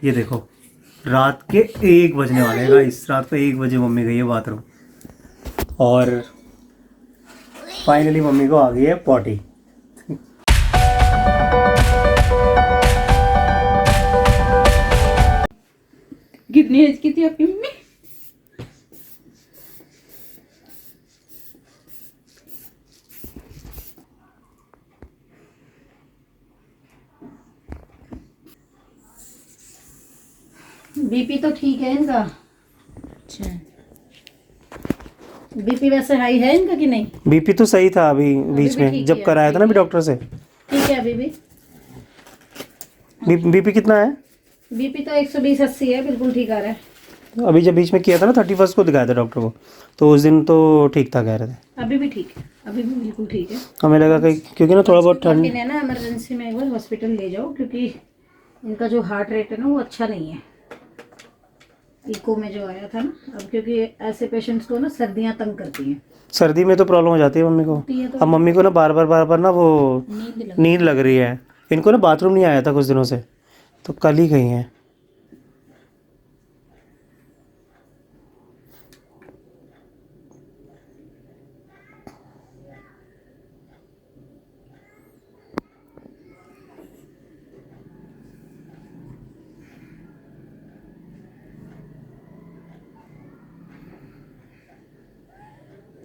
ये देखो रात के 1 बजने वाले हैं गाइस। रात को 1 बजे मम्मी गई है बाथरूम और फाइनली मम्मी को आ गई है पॉटी। कितनी एज की थी आपकी मम्मी? बीपी तो ठीक है इनका। अच्छा, बीपी वैसे हाई है इनका कि नहीं? बीपी तो सही था अभी बीच में जब कराया था ना अभी डॉक्टर से। ठीक है अभी भी। बीपी कितना है? बीपी तो 120/80 है, बिल्कुल ठीक आ रहा है। अभी जब बीच में किया था ना 31 को दिखाया था डॉक्टर को, तो उस दिन तो ठीक था कह रहे थे। अभी भी ठीक है, अभी भी बिल्कुल ठीक है। हमें लगा कि क्योंकि ना थोड़ा बहुत ठंड है ना, इमरजेंसी में एक बार हॉस्पिटल ले जाओ क्योंकि इनका जो हार्ट रेट है ना वो अच्छा नहीं है। इको में जो आया था ना, अब क्योंकि ऐसे पेशेंट्स को ना सर्दियाँ तंग करती हैं। सर्दी में तो प्रॉब्लम हो जाती है मम्मी को। तो अब मम्मी को ना बार बार ना वो नींद लग रही है। इनको ना बाथरूम नहीं आया था कुछ दिनों से, तो कल ही गई हैं।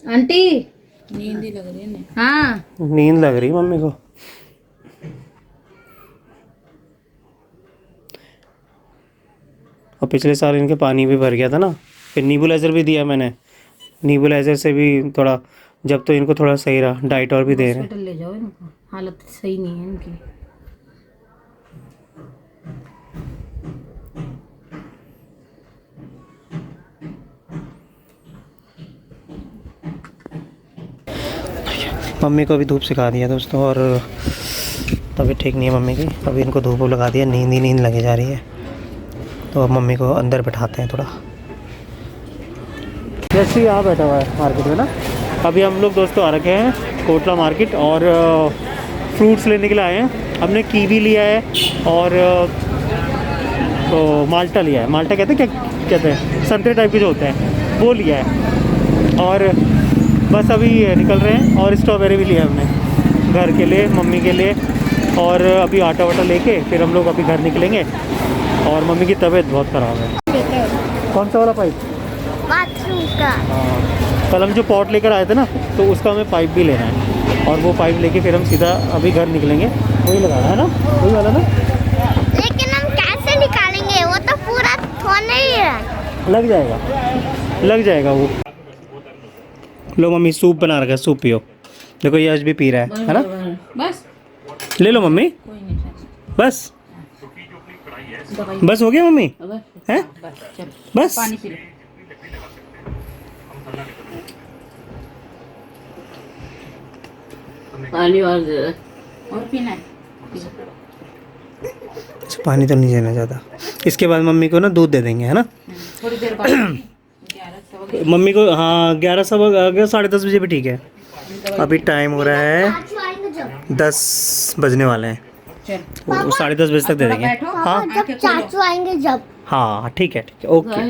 आंटी नींद ही लग रही है। हाँ नींद लग रही मम्मी को। और पिछले साल इनके पानी भी भर गया था ना, फिर नीबुलाइजर भी दिया मैंने। नीबुलाइजर से भी थोड़ा, जब तो इनको थोड़ा सही रहा, डाइट और भी दे रहे हैं। हॉस्पिटल ले जाओ इनको, हालत सही नहीं है इनकी। मम्मी को अभी धूप सिखा दिया दोस्तों, और तबीयत ठीक नहीं है मम्मी की। अभी इनको धूप लगा दिया, नींद ही नींद लगी जा रही है। तो अब मम्मी को अंदर बैठाते हैं थोड़ा। जैसे यहाँ बैठा हुआ है मार्केट में ना। अभी हम लोग दोस्तों आ रखे हैं कोटला मार्केट और फ्रूट्स लेने के लिए आए हैं। हमने कीवी लिया है और तो माल्टा लिया है। माल्टा कहते हैं, क्या कहते हैं, संतरे टाइप के जो होते हैं वो लिया है। और बस अभी निकल रहे हैं। और स्ट्रॉबेरी भी लिया है हमने घर के लिए, मम्मी के लिए। और अभी आटा वाटा लेके फिर हम लोग अभी घर निकलेंगे। और मम्मी की तबीयत बहुत ख़राब है। कौन सा वाला पाइप? बाथरूम का। हाँ, कल हम जो पॉट लेकर आए थे ना, तो उसका हमें पाइप भी लेना है। और वो पाइप लेके फिर हम सीधा अभी घर निकलेंगे। वही लगाना है ना, वही वाला ना। लेकिन हम कैसे निकालेंगे, वो तो पूरा होने ही है। लग जाएगा, लग जाएगा वो। लो मम्मी सूप बना रखा है, सूप पियो। देखो ये आज भी पी रहा है ना। बस ले लो मम्मी, बस बस हो गया मम्मी, हैं बस। पानी पी लो। पानी और दे दे। और पीना है? पानी तो नहीं देना ज़्यादा। इसके बाद मम्मी को ना दूध दे देंगे, है ना। थोड़ी देर बाद मम्मी को हाँ 11 10:30 बजे भी ठीक है। अभी टाइम हो रहा है 10 बजने वाले हैं। वो 10:30 बजे तक दे देंगे। हाँ जब चाचू आएंगे जब। हाँ ठीक है ओके।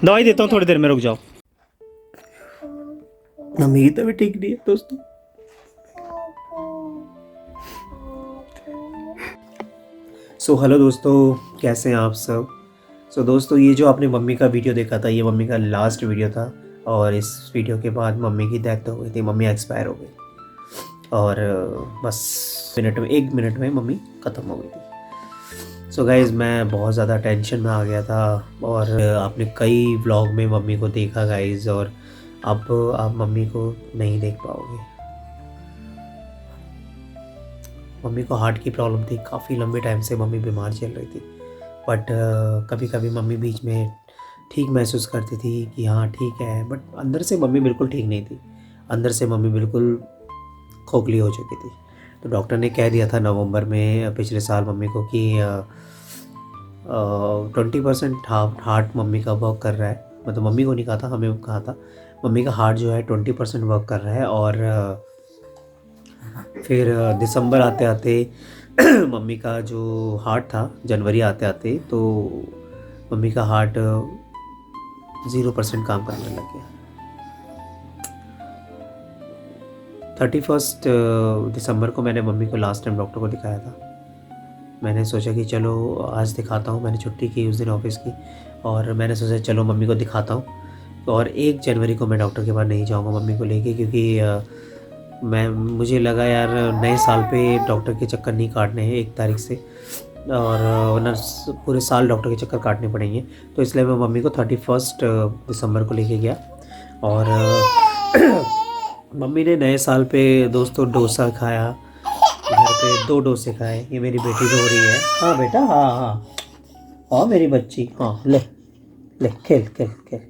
दवाई देता हूँ, थोड़ी देर में रुक जाओ। मम्मी की तबीयत ठीक नहीं है दोस्तों। हेलो दोस्तों, कैसे हैं आप सब। दोस्तों ये जो आपने मम्मी का वीडियो देखा था, ये मम्मी का लास्ट वीडियो था। और इस वीडियो के बाद मम्मी की डेथ हो गई थी, मम्मी एक्सपायर हो गई। और बस 1 मिनट में मम्मी ख़त्म हो गई थी। गाइज़ मैं बहुत ज़्यादा टेंशन में आ गया था। और आपने कई व्लॉग में मम्मी को देखा गाइज़, और अब आप मम्मी को नहीं देख पाओगे। मम्मी को हार्ट की प्रॉब्लम थी, काफ़ी लंबे टाइम से मम्मी बीमार चल रही थी। बट कभी कभी मम्मी बीच में ठीक महसूस करती थी कि हाँ ठीक है, बट अंदर से मम्मी बिल्कुल ठीक नहीं थी। अंदर से मम्मी बिल्कुल खोखली हो चुकी थी। तो डॉक्टर ने कह दिया था नवंबर में पिछले साल मम्मी को कि 20% हार्ट मम्मी का वर्क कर रहा है। मतलब मम्मी को नहीं कहा था, हमें कहा था मम्मी का हार्ट जो है 20% वर्क कर रहा है। और फिर दिसंबर आते आते मम्मी का जो हार्ट था जनवरी आते आते तो मम्मी का हार्ट 0% काम करने लग गया। 31 दिसंबर को मैंने मम्मी को लास्ट टाइम डॉक्टर को दिखाया था। मैंने सोचा कि चलो आज दिखाता हूँ, मैंने छुट्टी की उस दिन ऑफिस की और मैंने सोचा चलो मम्मी को दिखाता हूँ। और 1 जनवरी को मैं डॉक्टर के पास नहीं जाऊँगा मम्मी को लेके, क्योंकि मुझे लगा यार नए साल पे डॉक्टर के चक्कर नहीं काटने हैं 1 तारीख से, और वरना पूरे साल डॉक्टर के चक्कर काटने पड़ेंगे। तो इसलिए मैं मम्मी को 31 दिसंबर को लेके गया। और मम्मी ने नए साल पे दोस्तों डोसा खाया, घर पे 2 डोसे खाए। ये मेरी बेटी रो रही है। हाँ बेटा, हाँ हाँ हाँ मेरी बच्ची, हाँ ले ले खेल खेल खेल।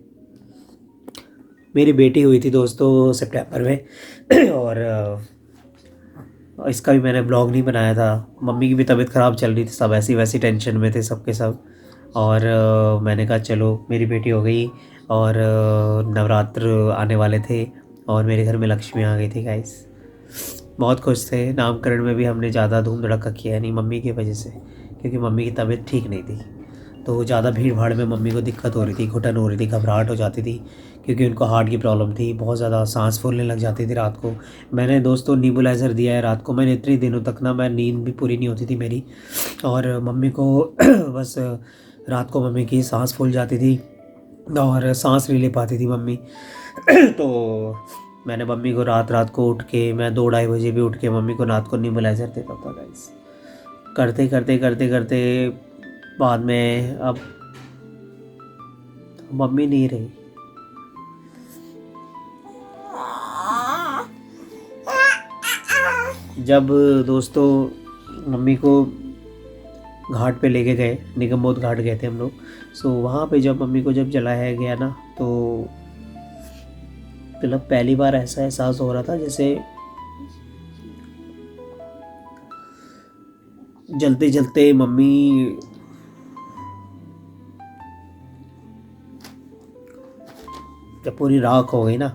मेरी बेटी हुई थी दोस्तों सितंबर में और इसका भी मैंने ब्लॉग नहीं बनाया था। मम्मी की भी तबीयत ख़राब चल रही थी, सब ऐसी वैसी टेंशन में थे सबके सब। और मैंने कहा चलो मेरी बेटी हो गई और नवरात्र आने वाले थे और मेरे घर में लक्ष्मी आ गई थी गाइस। बहुत खुश थे। नामकरण में भी हमने ज़्यादा धूम धड़का किया नहीं मम्मी की वजह से, क्योंकि मम्मी की तबीयत ठीक नहीं थी। तो ज़्यादा भीड़ भाड़ में मम्मी को दिक्कत हो रही थी, घुटन हो रही थी, घबराहट हो जाती थी, क्योंकि उनको हार्ट की प्रॉब्लम थी। बहुत ज़्यादा सांस फूलने लग जाती थी रात को। मैंने दोस्तों नीबुलाइज़र दिया है रात को। मैंने इतने दिनों तक ना मैं नींद भी पूरी नहीं होती थी मेरी, और मम्मी को बस रात को मम्मी की सांस फूल जाती थी और सांस नहीं ले पाती थी मम्मी। तो मैंने मम्मी को रात को उठ के मैं 2-2:30 बजे भी उठ के मम्मी को रात को नीबुलाइज़र देता था गाइस। करते करते करते करते बाद में अब मम्मी नहीं रही। जब दोस्तों मम्मी को घाट पे लेके गए, निगमबोध घाट गए थे हम लोग। सो वहाँ पे जब मम्मी को जब जलाया गया ना, तो मतलब पहली बार ऐसा एहसास हो रहा था जैसे जलते जलते मम्मी जब पूरी राख हो गई ना,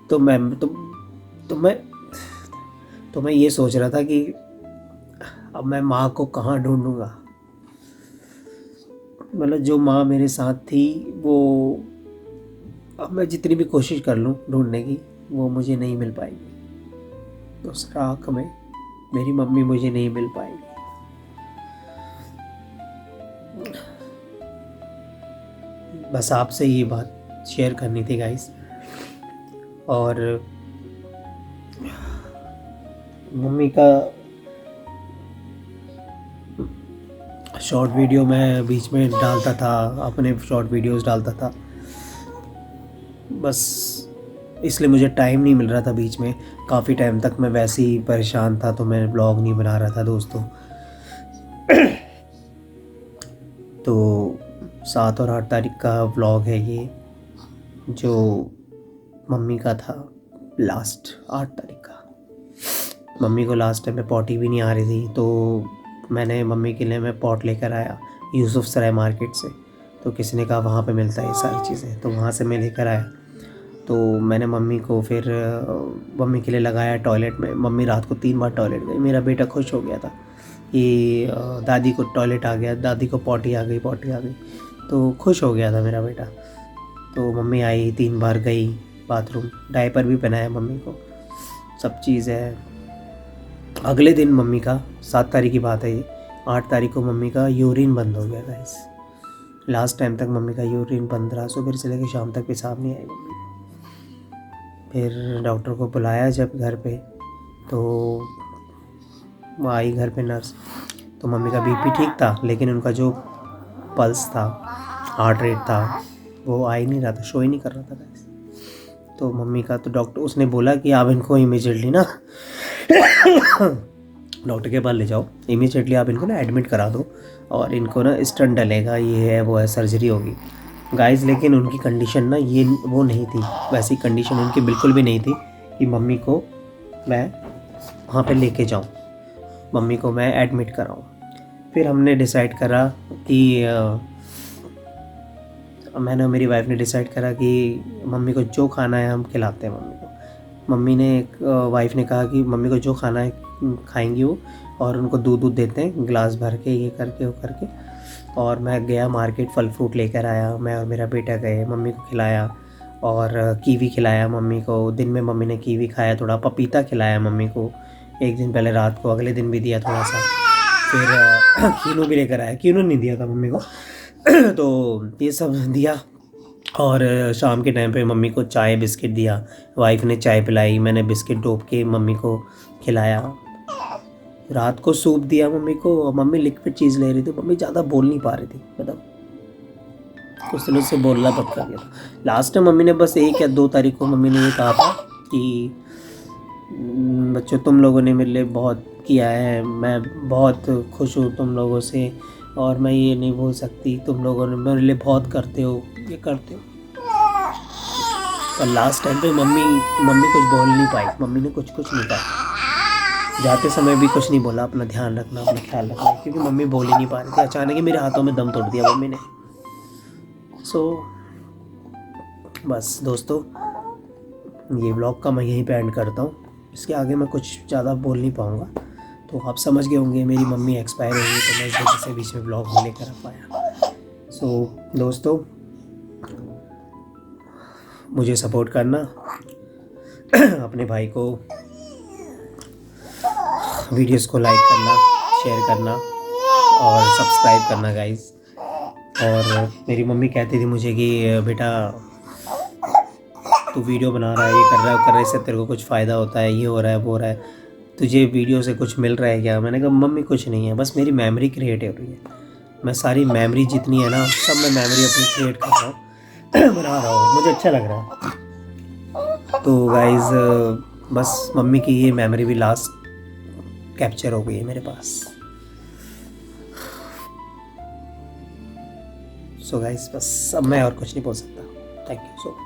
तो मैं ये सोच रहा था कि अब मैं माँ को कहाँ ढूंढूंगा। मतलब जो माँ मेरे साथ थी वो अब मैं जितनी भी कोशिश कर लूँ ढूंढने की, वो मुझे नहीं मिल पाएगी। उस राख में मेरी मम्मी मुझे नहीं मिल पाएगी। बस आपसे ये बात शेयर करनी थी गाइस। और मम्मी का शॉर्ट वीडियो मैं बीच में डालता था, अपने शॉर्ट वीडियोस डालता था, बस इसलिए मुझे टाइम नहीं मिल रहा था। बीच में काफ़ी टाइम तक मैं वैसे ही परेशान था, तो मैं ब्लॉग नहीं बना रहा था दोस्तों। तो 7 और 8 तारीख का व्लॉग है ये, जो मम्मी का था लास्ट 8 तारीख का। मम्मी को लास्ट टाइम में पॉटी भी नहीं आ रही थी, तो मैंने मम्मी के लिए मैं पॉट लेकर आया यूसुफ सराय मार्केट से। तो किसी ने कहा वहाँ पे मिलता है ये सारी चीज़ें, तो वहाँ से मैं लेकर आया। तो मैंने मम्मी को फिर मम्मी के लिए लगाया टॉयलेट में। मम्मी रात को 3 बार टॉयलेट गई। मेरा बेटा खुश हो गया था कि दादी को टॉयलेट आ गया, दादी को पॉटी आ गई, तो खुश हो गया था मेरा बेटा। तो मम्मी आई, 3 बार गई बाथरूम, डायपर भी पहनाया मम्मी को, सब चीज़ है। अगले दिन मम्मी का 7 तारीख की बात है ये, 8 तारीख को मम्मी का यूरिन बंद हो गया गाइस। लास्ट टाइम तक मम्मी का यूरिन बंद रहा, सुबह से लेकर शाम तक पेशाब नहीं आई मम्मी। फिर डॉक्टर को बुलाया जब घर पे, तो वो आई घर पे नर्स। तो मम्मी का बीपी ठीक था, लेकिन उनका जो पल्स था, हार्ट रेट था, वो आ ही नहीं रहा था, शो ही नहीं कर रहा था गाइस। तो मम्मी का तो डॉक्टर उसने बोला कि आप इनको इमीडिएटली ना डॉक्टर के पास ले जाओ, इमीडिएटली आप इनको ना एडमिट करा दो और इनको ना स्टंट डलेगा, ये है वो है, सर्जरी होगी गाइस। लेकिन उनकी कंडीशन ना ये वो नहीं थी, वैसी कंडीशन उनकी बिल्कुल भी नहीं थी कि मम्मी को मैं वहाँ पे लेके जाऊँ, मम्मी को मैं एडमिट कराऊँ। फिर हमने डिसाइड करा कि मैंने मेरी वाइफ ने डिसाइड करा कि मम्मी को जो खाना है हम खिलाते हैं मम्मी को। मम्मी ने वाइफ ने कहा कि मम्मी को जो खाना है खाएंगी वो, और उनको दूध देते हैं गिलास भर के, ये करके वो करके। और मैं गया मार्केट, फल फ्रूट लेकर आया, मैं और मेरा बेटा गए, मम्मी को खिलाया और कीवी खिलाया मम्मी को। दिन में मम्मी ने कीवी खाया, थोड़ा पपीता खिलाया मम्मी को एक दिन पहले रात को, अगले दिन भी दिया थोड़ा सा। फिर कीनू भी लेकर आया, कीनू नहीं दिया था मम्मी को तो ये सब दिया। और शाम के टाइम पे मम्मी को चाय बिस्किट दिया, वाइफ ने चाय पिलाई, मैंने बिस्किट डोब के मम्मी को खिलाया। रात को सूप दिया मम्मी को। मम्मी लिक्विड चीज़ ले रही थी, मम्मी ज़्यादा बोल नहीं पा रही थी, मतलब कुछ दिनों से बोलना बंद कर दिया था। लास्ट में मम्मी ने बस 1 या 2 तारीख को मम्मी ने ये कहा था कि बच्चों तुम लोगों ने मेरे लिए बहुत किया है, मैं बहुत खुश हूँ तुम लोगों से, और मैं ये नहीं भूल सकती, तुम लोगों ने मेरे लिए बहुत करते हो, ये करते हो। और लास्ट टाइम पे मम्मी कुछ बोल नहीं पाई, मम्मी ने कुछ नहीं कहा। जाते समय भी कुछ नहीं बोला, अपना ध्यान रखना, अपना ख्याल रखना, क्योंकि मम्मी बोल ही नहीं पा रही थी। अचानक ही मेरे हाथों में दम तोड़ दिया मम्मी ने। बस दोस्तों, ये व्लॉग का मैं यहीं पे एंड करता हूँ। इसके आगे मैं कुछ ज़्यादा बोल नहीं पाऊँगा, तो आप समझ गए होंगे मेरी मम्मी एक्सपायर हो गई, तो मैं इस वजह से बीच में व्लॉग नहीं लेकर आ पाया। दोस्तों, मुझे सपोर्ट करना, अपने भाई को वीडियोस को लाइक करना, शेयर करना और सब्सक्राइब करना गाइस। और मेरी मम्मी कहती थी मुझे कि बेटा तू वीडियो बना रहा है, ये कर रहा है, इससे तेरे को कुछ फ़ायदा होता है, ये हो रहा है, वो हो रहा है, तुझे वीडियो से कुछ मिल रहा है क्या? मैंने कहा मम्मी कुछ नहीं है, बस मेरी मेमोरी क्रिएट हो रही है। मैं सारी मेमोरी जितनी है ना, सब मैं मेमोरी अपनी क्रिएट कर रहा हूँ, बना रहा हूँ, मुझे अच्छा लग रहा है। तो गाइज़, बस मम्मी की ये मेमोरी भी लास्ट कैप्चर हो गई है मेरे पास। सो गाइज़, बस अब मैं और कुछ नहीं बोल सकता। Thank you so much.